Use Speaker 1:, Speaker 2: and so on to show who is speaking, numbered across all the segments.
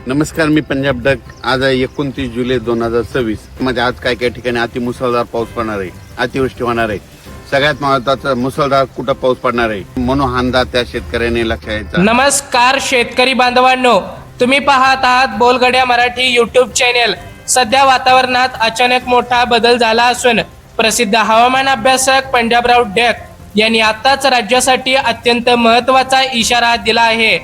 Speaker 1: नमस्कार, मी पंजाब डक. आज आहे 29 जुलै 2026. मध्ये आज काय काय ठिकाणी अतिमुसळधार पाऊस पडणार आहे, अतिवृष्टी होणार आहे. सगळ्यात महत्वाचा मुसळधार कुठं पाऊस पडणार आहे म्हणून हांदा त्या शेतकऱ्याने लक्ष द्यायचा.
Speaker 2: नमस्कार शेतकरी बांधवांनो, तुम्ही पाहत आहात बोलगड्या मराठी युट्यूब चॅनेल. सध्या वातावरणात अचानक मोठा बदल झाला असून प्रसिद्ध हवामान अभ्यासक पंजाबराव डक यांनी आताच राज्यासाठी अत्यंत महत्त्वाचा इशारा दिला आहे.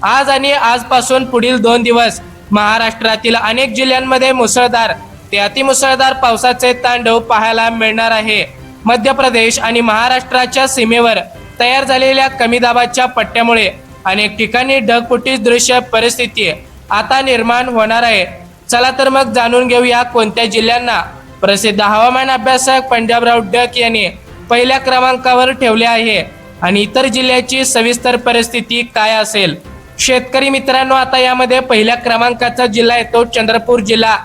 Speaker 2: आज आणि आजपासून पुढील 2 दिवस महाराष्ट्रातील अनेक जिल्ह्यांमध्ये मुसळधार ते अतिमुसळधार पावसाचे तांडव पाहायला मिळणार आहे. मध्य प्रदेश आणि महाराष्ट्राच्या सीमेवर तयार झालेल्या कमी दाबाच्या पट्ट्यामुळे अनेक ठिकाणी ढगफुटी दृश्य परिस्थिती आता निर्माण होणार आहे. चला तर मग जाणून घेऊया कोणत्या जिल्ह्यांना प्रसिद्ध हवामान अभ्यासक पंजाबराव डक यांनी पहिल्या क्रमांकावर ठेवले आहे आणि इतर जिल्ह्याची सविस्तर परिस्थिती काय असेल. शेतकरी मित्रांनो, आता यामध्ये पहिल्या क्रमांकाचा जिल्हा येतो चंद्रपूर जिल्हा.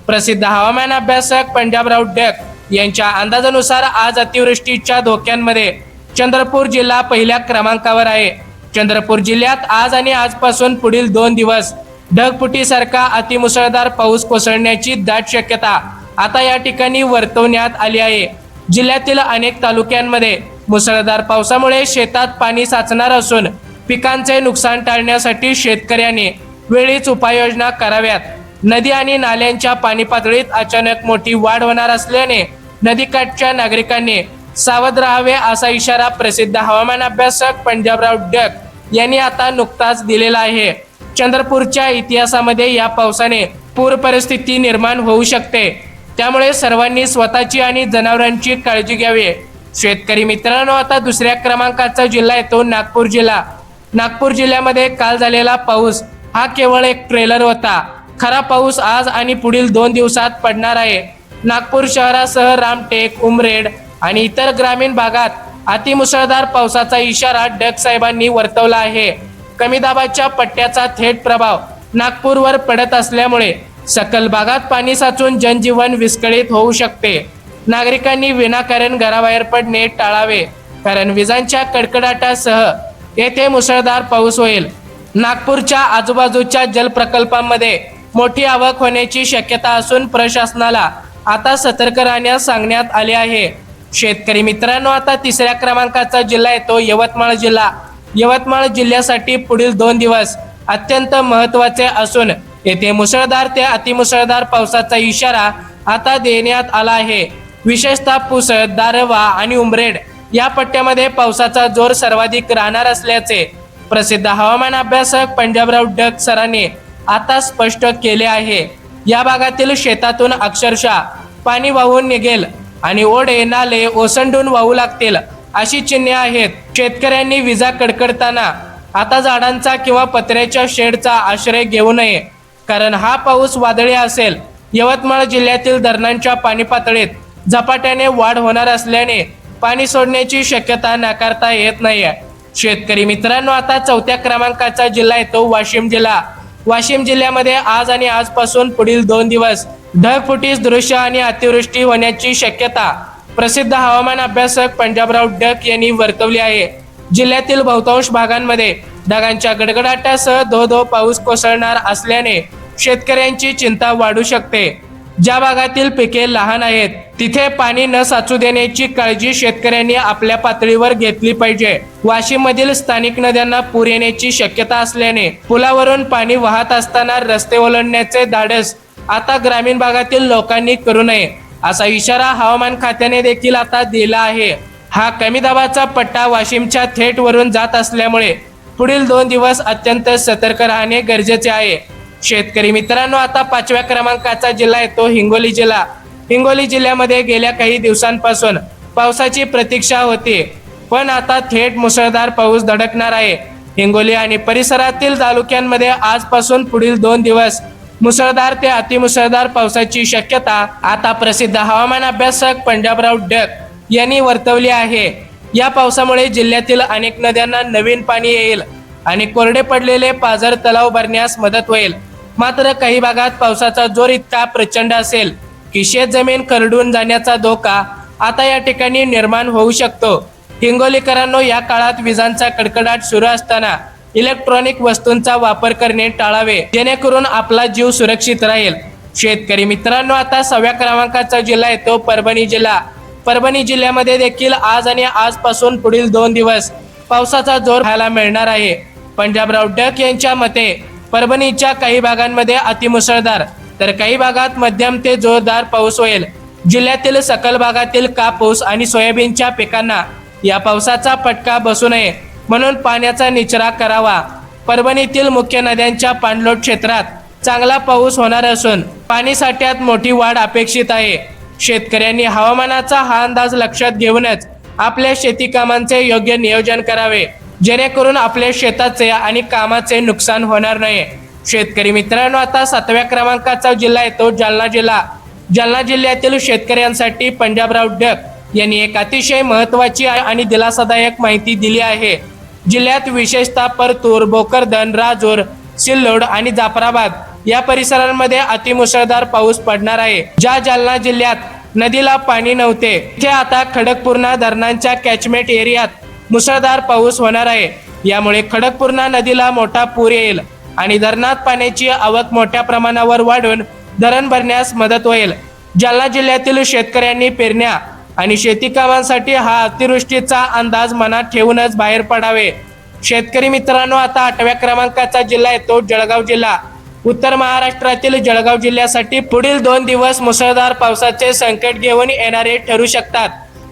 Speaker 2: प्रसिद्ध हवामान अभ्यासक पंजाबराव डक यांच्या अंदाजानुसार आज अतिवृष्टीच्या धोक्यांमध्ये चंद्रपूर जिल्हा पहिल्या क्रमांकावर आहे. चंद्रपूर जिल्ह्यात आज आणि आजपासून पुढील 2 दिवस ढगफुटीसारखा अतिमुसळधार पाऊस कोसळण्याची दाट शक्यता आता या ठिकाणी वर्तवण्यात आली आहे. जिल्ह्यातील अनेक तालुक्यांमध्ये मुसळधार पावसामुळे शेतात पाणी साचणार असून पिकांचे नुकसान टाळण्यासाठी शेतकऱ्यांनी वेळीच उपाययोजना कराव्यात. नदी आणि नाल्यांच्या पाणी पातळीत अचानक मोठी वाढ होणार असल्याने नदीकाठच्या नागरिकांनी सावध राहावे असा इशारा प्रसिद्ध हवामान अभ्यासक पंजाबराव डक यांनी आता नुकताच दिलेला आहे. चंद्रपूरच्या इतिहासामध्ये या पावसाने पूर परिस्थिती निर्माण होऊ शकते, त्यामुळे सर्वांनी स्वतःची आणि जनावरांची काळजी घ्यावी. शेतकरी मित्रांनो, आता दुसऱ्या क्रमांकाचा जिल्हा येतो नागपूर जिल्हा. नागपूर जिल्ह्यामध्ये काल झालेला पाऊस हा केवळ एक ट्रेलर होता. खरा पाऊस आज आणि पुढील 2 दिवसात पडणार आहे. नागपूर शहरासह रामटेक, उमरेड आणि इतर ग्रामीण भागात अतिमुसळधार पावसाचा इशारा डक साहेबांनी वर्तवला आहे. कमी दाबाच्या पट्ट्याचा थेट प्रभाव नागपूरवर पडत असल्यामुळे सकल भागात पाणी साचून जनजीवन विस्कळीत होऊ शकते. नागरिकांनी विनाकारण घराबाहेर पडणे टाळावे, कारण विजांच्या कडकडाटासह येथे मुसळधार पाऊस होईल. नागपूरच्या आजूबाजूच्या जलप्रकल्पांमध्ये मोठी आवक होण्याची शक्यता असून प्रशासनाला आता सतर्क राहण्यास सांगण्यात आले आहे. शेतकरी मित्रांनो, आता तिसऱ्या क्रमांकाचा जिल्हा येतो यवतमाळ जिल्हा. यवतमाळ जिल्ह्यासाठी पुढील 2 दिवस अत्यंत महत्त्वाचे असून येथे मुसळधार ते अतिमुसळधार पावसाचा इशारा आता देण्यात आला आहे. विशेषतः पुसद, दारव्हा आणि उमरेड या पट्ट्यामध्ये पावसाचा जोर सर्वाधिक राहणार असल्याचे प्रसिद्ध हवामान अभ्यासक पंजाबराव डक सरांनी आता स्पष्ट केले आहे. या भागातील शेतातून अक्षरशः पाणी वाहून निघेल आणि ओढे नाले ओसंडून वाहू लागतील अशी चिन्हे आहेत. शेतकऱ्यांनी विजा कडकडताना आता झाडांचा किंवा पत्र्याच्या शेडचा आश्रय घेऊ नये, कारण हा पाऊस वादळी असेल. यवतमाळ जिल्ह्यातील धरणांच्या पाणी पातळीत झपाट्याने वाढ होणार असल्याने पाणी सोडण्याची शक्यता नाकारता येत नाही. शेतकरी मित्रांनो, आता 4थ्या क्रमांकाचा जिल्हा येतो वाशिम जिल्हा. वाशिम जिल्ह्यामध्ये आज आणि आजपासून पुढील 2 दिवस ढगफुटी दृश्य आणि अतिवृष्टी होण्याची शक्यता प्रसिद्ध हवामान अभ्यासक पंजाबराव डक यांनी वर्तवली आहे. जिल्ह्यातील बहुतांश भागांमध्ये ढगांच्या गडगडाटासह धो-धो पाऊस कोसळणार असल्याने शेतकऱ्यांची चिंता वाढू शकते. ज्या भागातील पिके लहान आहेत तिथे पाणी न साचू देण्याची काळजी शेतकऱ्यांनी आपल्या पातळीवर घेतली पाहिजे. वाशिम मधील स्थानिक नद्यांना पूर येण्याची शक्यता असल्याने पुलावरून पाणी वाहत असताना रस्ते ओलांडण्याचे धाडस आता ग्रामीण भागातील लोकांनी करू नये असा इशारा हवामान खात्याने देखील आता दिला आहे. हा कमी दाबाचा पट्टा वाशिमच्या थेट वरून जात असल्यामुळे पुढील 2 दिवस अत्यंत सतर्क राहणे गरजेचे आहे. शेतकरी मित्रांनो, आता 5व्या क्रमांकाचा जिल्हा येतो हिंगोली जिल्हा. हिंगोली जिल्ह्यामध्ये गेल्या काही दिवसांपासून पावसाची प्रतीक्षा होती, पण आता थेट मुसळधार पाऊस धडकणार आहे. हिंगोली आणि परिसरातील तालुक्यांमध्ये आजपासून पुढील 2 दिवस मुसळधार ते अतिमुसळधार पावसाची शक्यता आता प्रसिद्ध हवामान अभ्यासक पंजाबराव डक यांनी वर्तवली आहे. या पावसामुळे जिल्ह्यातील अनेक नद्यांना नवीन पाणी येईल आणि कोरडे पडलेले पाझर तलाव भरण्यास मदत होईल. मात्र काही भागात पावसाचा जोर इतका प्रचंड असेल की शेतजमीन खरडून जाण्याचा धोका आता या ठिकाणी निर्माण होऊ शकतो. हिंगोलीकरांनो, या काळात विजांचा कडकडाट सुरू असताना इलेक्ट्रॉनिक वस्तूंचा वापर करणे टाळावे, जेणेकरून आपला जीव सुरक्षित राहील. शेतकरी मित्रांनो, आता 6व्या क्रमांकाचा जिल्हा येतो परभणी जिल्हा. परभणी जिल्ह्यामध्ये देखील आज आणि आजपासून पुढील 2 दिवस पावसाचा जोर पाहायला मिळणार आहे. पंजाबराव डक यांच्या मते परभणीच्या काही भागांमध्ये अतिमुसळधार तर काही भागात मध्यम ते जोरदार पाऊस होईल. जिल्ह्यातील सकल भागातील कापूस आणि सोयाबीनच्या पिकांना या पावसाचा फटका बसू नये म्हणून पाण्याचा निचरा करावा. परभणीतील मुख्य नद्यांच्या पाणलोट क्षेत्रात चांगला पाऊस होणार असून पाणी साठ्यात मोठी वाढ अपेक्षित आहे. शेतकऱ्यांनी हवामानाचा हा अंदाज लक्षात घेऊनच आपल्या शेती कामांचे योग्य नियोजन करावे, जेणेकरून आपल्या शेताचे आणि कामाचे नुकसान होणार नाही. शेतकरी मित्रांनो, आता 7व्या क्रमांकाचा जिल्हा येतो जालना जिल्हा. जालना जिल्ह्यातील शेतकऱ्यांसाठी पंजाबराव डक यांनी एक अतिशय महत्त्वाची आणि दिलासादायक माहिती दिली आहे. जिल्ह्यात विशेषतः परतूर, भोकरदन, राजूर, सिल्लोड आणि जाफराबाद या परिसरांमध्ये अतिमुसळधार पाऊस पडणार आहे. ज्या जालना जिल्ह्यात नदीला पाणी नव्हते तिथे आता खडकपूर्णा धरणांच्या कॅचमेंट एरियात मुसळधार पाऊस होणार आहे. यामुळे खडकपूर्णा नदीला मोठा पूर येईल आणि धरणात पाण्याची आवक मोठ्या प्रमाणावर वाढून धरण भरण्यास मदत होईल. जालना जिल्ह्यातील शेतकऱ्यांनी पेरण्या आणि शेती कामांसाठी हा अतिवृष्टीचा अंदाज मनात ठेवूनच बाहेर पडावे. शेतकरी मित्रांनो, आता 8व्या क्रमांकाचा जिल्हा येतो जळगाव जिल्हा. उत्तर महाराष्ट्रातील जळगाव जिल्ह्यासाठी पुढील 2 दिवस मुसळधार पावसाचे संकट घेऊन येणारे ठरू शकतात.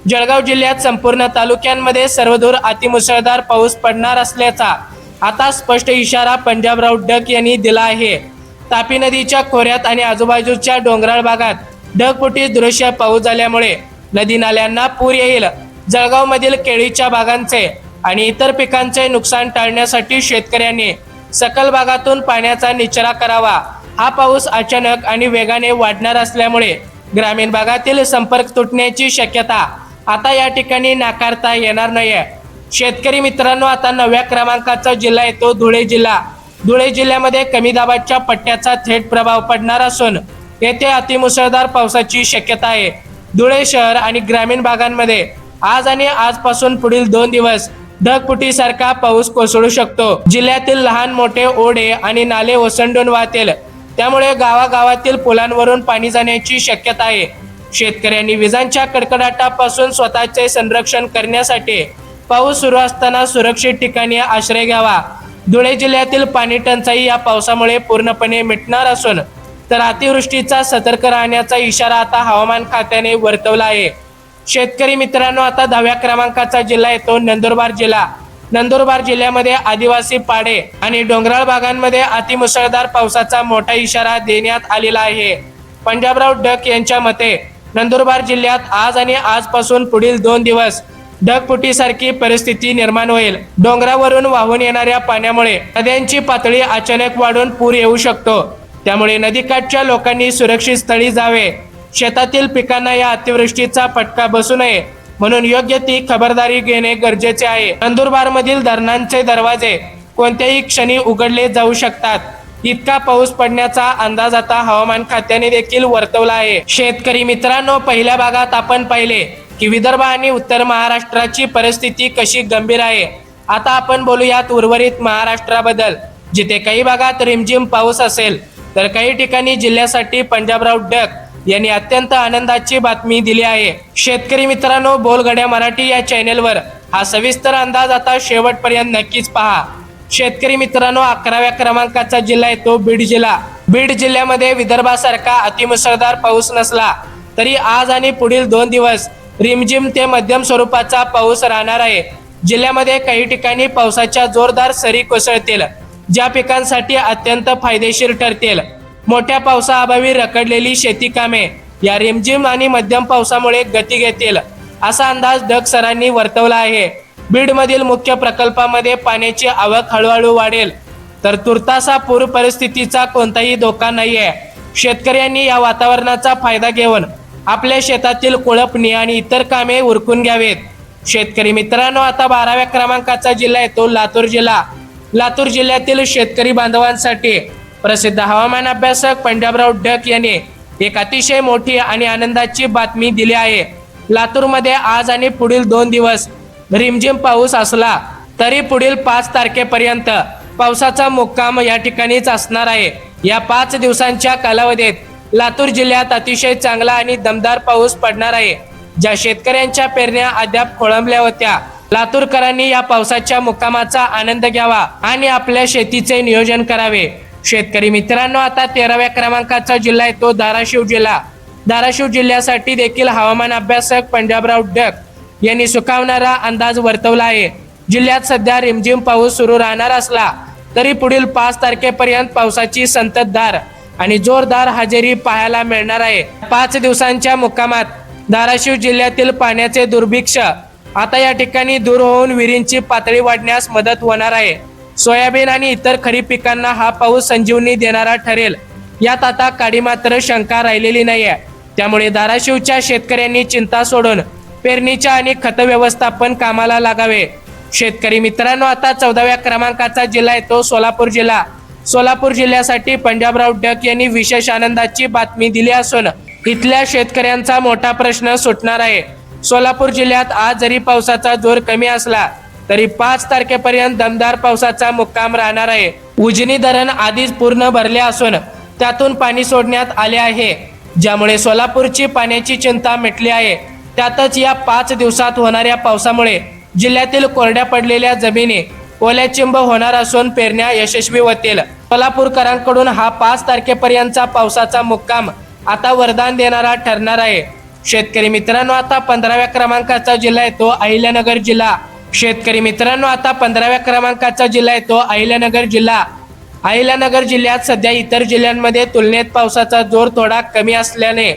Speaker 2: जळगाव जिल्ह्यात संपूर्ण तालुक्यांमध्ये सर्वदूर अतिमुसळधार पाऊस पडणार असल्याचा आता स्पष्ट इशारा पंजाबराव डक यांनी दिला आहे. तापी नदीच्या खोऱ्यात आणि आजूबाजूच्या डोंगराळ भागात ढगफुटी दृश्य पाऊस झाल्यामुळे नदी नाल्यांना पूर येईल. जळगाव मधील केळीच्या बागांचे आणि इतर पिकांचे नुकसान टाळण्यासाठी शेतकऱ्यांनी सकल भागातून पाण्याचा निचरा करावा. हा पाऊस अचानक आणि वेगाने वाढणार असल्यामुळे ग्रामीण भागातील संपर्क तुटण्याची शक्यता आता या ठिकाणी नाकारता येणार नाही. शेतकरी मित्रांनो, आता 9व्या क्रमांकाचा जिल्हा येतो धुळे जिल्हा. धुळे जिल्ह्यामध्ये कमी दाबाच्या पट्ट्याचा थेट प्रभाव पडणार असून येथे अतिमुसळधार पावसाची शक्यता आहे. धुळे शहर आणि ग्रामीण भागांमध्ये आज आणि आजपासून पुढील 2 दिवस ढगफुटीसारखा पाऊस कोसळू शकतो. जिल्ह्यातील लहान मोठे ओढे आणि नाले ओसंडून वाहतील, त्यामुळे गावागावातील पुलांवरून पाणी जाण्याची शक्यता आहे. शेतकऱ्यांनी विजांच्या कडकडाटापासून स्वतःचे संरक्षण करण्यासाठी पाऊस सुरू असताना सुरक्षित ठिकाणी आश्रय घ्यावा. धुळे जिल्ह्यातील पाणी टंचाई या पावसामुळे पूर्णपणे मिटणार असून तर अतिवृष्टीचा सतर्क राहण्याचा इशारा आता हवामान खात्याने वर्तवला आहे. शेतकरी मित्रांनो, आता 10व्या क्रमांकाचा जिल्हा येतो नंदुरबार जिल्हा. नंदुरबार जिल्ह्यामध्ये आदिवासी पाडे आणि डोंगराळ भागांमध्ये अतिमुसळधार पावसाचा मोठा इशारा देण्यात आलेला आहे. पंजाबराव डक यांच्या मते नंदुरबार जिल्ह्यात आज आणि आजपासून पुढील 2 दिवस ढगफुटीसारखी परिस्थिती निर्माण होईल. डोंगरावरून वाहून येणाऱ्या पाण्यामुळे नद्यांची पातळी अचानक वाढून पूर येऊ शकतो. त्यामुळे नदीकाठच्या लोकांनी सुरक्षित स्थळी जावे. शेतातील पिकांना या अतिवृष्टीचा फटका बसू नये म्हणून योग्य ती खबरदारी घेणे गरजेचे आहे. नंदुरबार मधील धरणांचे दरवाजे कोणत्याही क्षणी उघडले जाऊ शकतात. इतका पाऊस पडण्याचा अंदाज आता हवामान खात्याने देखील वर्तवला आहे. शेतकरी मित्रांनो, पहिल्या भागात आपण पाहिले की विदर्भ आणि उत्तर महाराष्ट्राची परिस्थिती कशी गंभीर आहे. आता आपण बोलूयात उर्वरित महाराष्ट्राबद्दल, जिथे काही भागात रिमझिम पाऊस असेल तर काही ठिकाणी जिल्ह्यासाठी पंजाबराव डक यांनी अत्यंत आनंदाची बातमी दिली आहे. शेतकरी मित्रांनो, बोलगड्या मराठी या चॅनेलवर हा सविस्तर अंदाज आता शेवटपर्यंत नक्कीच पहा. शेतकरी मित्रांनो, 11व्या क्रमांकाचा जिल्हा येतो बीड जिल्हा. बीड जिल्ह्यामध्ये विदर्भासारखा अतिमुसळधार पाऊस नसला तरी आज आणि पुढील 2 दिवस रिमझिम ते मध्यम स्वरूपाचा पाऊस राहणार आहे. जिल्ह्यामध्ये काही ठिकाणी पावसाच्या जोरदार सरी कोसळतील, ज्या पिकांसाठी अत्यंत फायदेशीर ठरतील. मोठ्या पावसाअभावी रखडलेली शेती कामे या रिमझिम आणि मध्यम पावसामुळे गती घेतील, असा अंदाज डक सरांनी वर्तवला आहे. बीड मधील मुख्य प्रकल्पामध्ये पाण्याची आवक हळूहळू वाढेल, तर तुर्तासा पूर परिस्थितीचा कोणताही धोका नाहीये. शेतकऱ्यांनी या वातावरणाचा फायदा घेऊन आपल्या शेतातील कोळपणी आणि इतर कामे उरकून घ्यावेत. शेतकरी मित्रांनो, आता 12व्या क्रमांकाचा जिल्हा येतो लातूर जिल्हा. लातूर जिल्ह्यातील शेतकरी बांधवांसाठी प्रसिद्ध हवामान अभ्यासक पंजाबराव डक यांनी एक अतिशय मोठी आणि आनंदाची बातमी दिली आहे. लातूरमध्ये आज आणि पुढील 2 दिवस रिमझिम पाऊस असला तरी पुढील 5 तारखेपर्यंत पावसाचा मुक्काम या ठिकाणीच असणार आहे। या 5 दिवसांच्या कालावधीत लातूर जिल्ह्यात अतिशय चांगला आणि दमदार पाऊस पडणार आहे। ज्या शेतकऱ्यांच्या पेरण्या अद्याप खोळंबल्या होत्या, लातूरकरांनी या पावसाच्या मुक्कामाचा आनंद घ्यावा आणि आपल्या शेतीचे नियोजन करावे। शेतकरी मित्रांनो, आता 13व्या क्रमांकाचा जिल्हा आहे तो धाराशिव जिल्हा। धाराशिव जिल्ह्यासाठी देखील हवामान अभ्यासक पंजाबराव डक यांनी सुकावणारा अंदाज वर्तवला आहे। जिल्ह्यात सध्या रिमझिम पाऊस सुरू राहणार असला तरी पुढील 5 तारखेपर्यंत पावसाची संततधार आणि जोरदार हजेरी पाहायला मिळणार आहे। 5 दिवसांच्या मुक्कामात धाराशिव जिल्ह्यातील पाण्याचे दुर्भिक्ष आता या ठिकाणी दूर होऊन विहिरींची पातळी वाढण्यास मदत होणार आहे। सोयाबीन आणि इतर खरीप पिकांना हा पाऊस संजीवनी देणारा ठरेल, यात आता काडी मात्र शंका राहिलेली नाहीये। त्यामुळे धाराशिवच्या शेतकऱ्यांनी चिंता सोडून पेरणीच्या आणि खत व्यवस्थापन कामाला लागावे। शेतकरी मित्रांनो, आता 14व्या क्रमांकाचा जिल्हा आहे तो सोलापूर जिल्हा। सोलापूर जिल्ह्यासाठी पंजाबराव डक यांनी विशेष आनंदाची बातमी दिली असून इथल्या शेतकऱ्यांचा मोठा प्रश्न सुटणार आहे। सोलापूर जिल्ह्यात आज जरी पावसाचा जोर कमी असला तरी 5 तारखेपर्यंत दमदार पावसाचा मुक्काम राहणार आहे। उजनी धरण आधीच पूर्ण भरले असून त्यातून पाणी सोडण्यात आले आहे, ज्यामुळे सोलापूरची पाण्याची चिंता मिटली आहे। त्यातच या 5 दिवसात होणाऱ्या पावसामुळे जिल्ह्यातील कोरड्या पडलेल्या जमिनी ओल्याचिंब होणार असून पेरण्या यशस्वी होतील। सोलापूरकरांकडून हा 5 तारखेपर्यंतचा पावसाचा मुक्काम आता वरदान देणारा ठरणार आहे। शेतकरी मित्रांनो, आता 15व्या क्रमांकाचा जिल्हा आहे तो अहिल्यानगर जिल्हा। शेतकरी मित्रांनो, आता 15व्या क्रमांकाचा जिल्हा आहे तो अहिल्यानगर जिल्हा। अहिल्यानगर जिल्ह्यात सध्या इतर जिल्ह्यांमध्ये तुलनेत पावसाचा जोर थोडा कमी असल्याने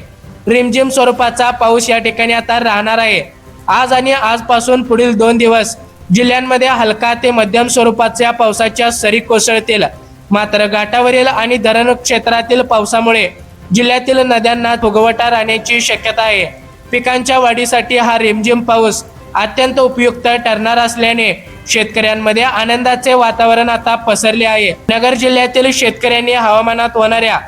Speaker 2: रिमझिम स्वरूपाचा पाऊस या ठिकाणी आता राहणार आहे। आज आणि आजपासून पुढील 2 दिवस जिल्ह्यांमध्ये हलका ते मध्यम स्वरूपाच्या पावसाच्या सरी कोसळतील। मात्र घाटावरील आणि धरण क्षेत्रातील पावसामुळे जिल्ह्यातील नद्यांना फुगवटा राहण्याची शक्यता आहे। पिकांच्या वाढीसाठी हा रिमझिम पाऊस अत्यंत उपयुक्त ठरणार असल्याने शेतकऱ्यांमध्ये आनंदाचे वातावरण आता पसरले आहे। नगर जिल्ह्यातील शेतकऱ्यांनी हवामानात होणाऱ्या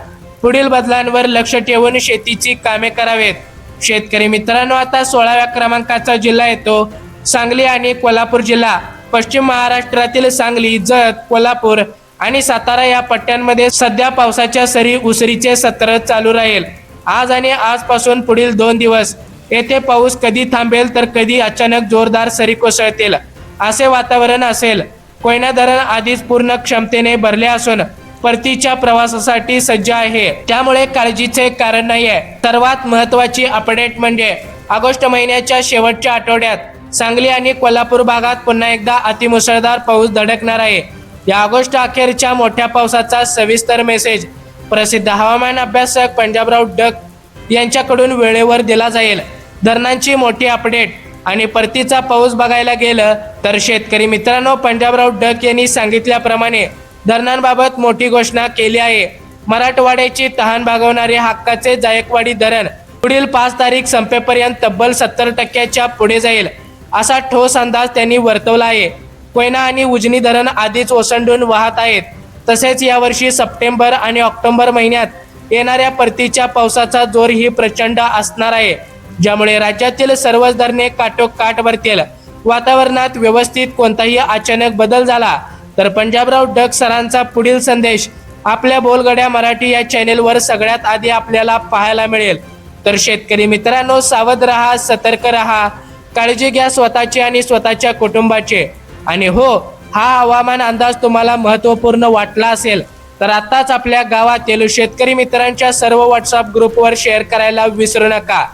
Speaker 2: पुढील बदलांवर लक्ष ठेवून शेतीची कामे करावेत। शेतकरी मित्रांनो, आता 16व्या क्रमांकाचा जिल्हा आहे तो सांगली आणि कोल्हापूर जिल्हा। पश्चिम महाराष्ट्रातील सांगली, जत, कोल्हापूर आणि सातारा या पट्ट्यांमध्ये सध्या पावसाच्या सरी उसरीचे सत्र चालू राहील। आज आणि आजपासून पुढील 2 दिवस येथे पाऊस कधी थांबेल तर कधी अचानक जोरदार सरी कोसळतील असे वातावरण असेल। कोयना धरण आधीच पूर्ण क्षमतेने भरले असून परतीच्या प्रवासासाठी सज्ज आहे, त्यामुळे काळजीचे कारण नाहीये। सर्वात महत्त्वाची अपडेट म्हणजे ऑगस्ट महिन्याच्या शेवटच्या आठवड्यात सांगली आणि कोल्हापूर भागात पुन्हा एकदा अतिमुसळधार पाऊस धडकणार आहे। या ऑगस्ट अखेरच्या मोठ्या पावसाचा सविस्तर मेसेज प्रसिद्ध हवामान अभ्यासक पंजाबराव डक यांच्याकडून वेळेवर दिला जाईल। धरणांची मोठी अपडेट आणि परतीचा पाऊस बघायला गेलं तर शेतकरी मित्रांनो, पंजाबराव डक यांनी सांगितल्याप्रमाणे धरणांबाबत मोठी घोषणा केली आहे। मराठवाड्याची तहान भागवणारे हक्काचे जायकवाडी धरण पुढील 5 तारीख संपेपर्यंत तब्बल 70% पुढे जाईल असा ठोस अंदाज त्यांनी वर्तवला आहे। कोयना आणि उजनी धरण आधीच ओसंडून वाहत आहेत। तसेच यावर्षी सप्टेंबर आणि ऑक्टोबर महिन्यात येणाऱ्या परतीच्या पावसाचा जोर ही प्रचंड असणार आहे, ज्यामुळे राज्यातील सर्वच धरणे काठोकाठ भरतील। वातावरणात व्यवस्थित कोणताही अचानक बदल झाला तर पंजाबराव डक सरांचा पुढील संदेश आपल्या बोलगड्या मराठी या चॅनेलवर सगळ्यात आधी आपल्याला पाहायला मिळेल। तर शेतकरी मित्रांनो, सावध रहा, सतर्क रहा, काळजी घ्या स्वतःची आणि स्वतःच्या कुटुंबाची। आणि हो, हा हवामान अंदाज तुम्हाला महत्त्वपूर्ण वाटला असेल तर आताच आपल्या गावातील शेतकरी मित्रांच्या सर्व व्हॉट्सअप ग्रुपवर शेअर करायला विसरू नका,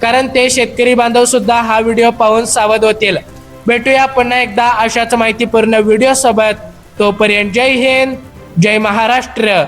Speaker 2: कारण ते शेतकरी बांधव सुद्धा हा व्हिडिओ पाहून सावध होतील। भेटूया पुन्हा एकदा अशाच माहितीपूर्ण व्हिडिओ सोबत। तोपर्यंत जय हिंद, जय महाराष्ट्र।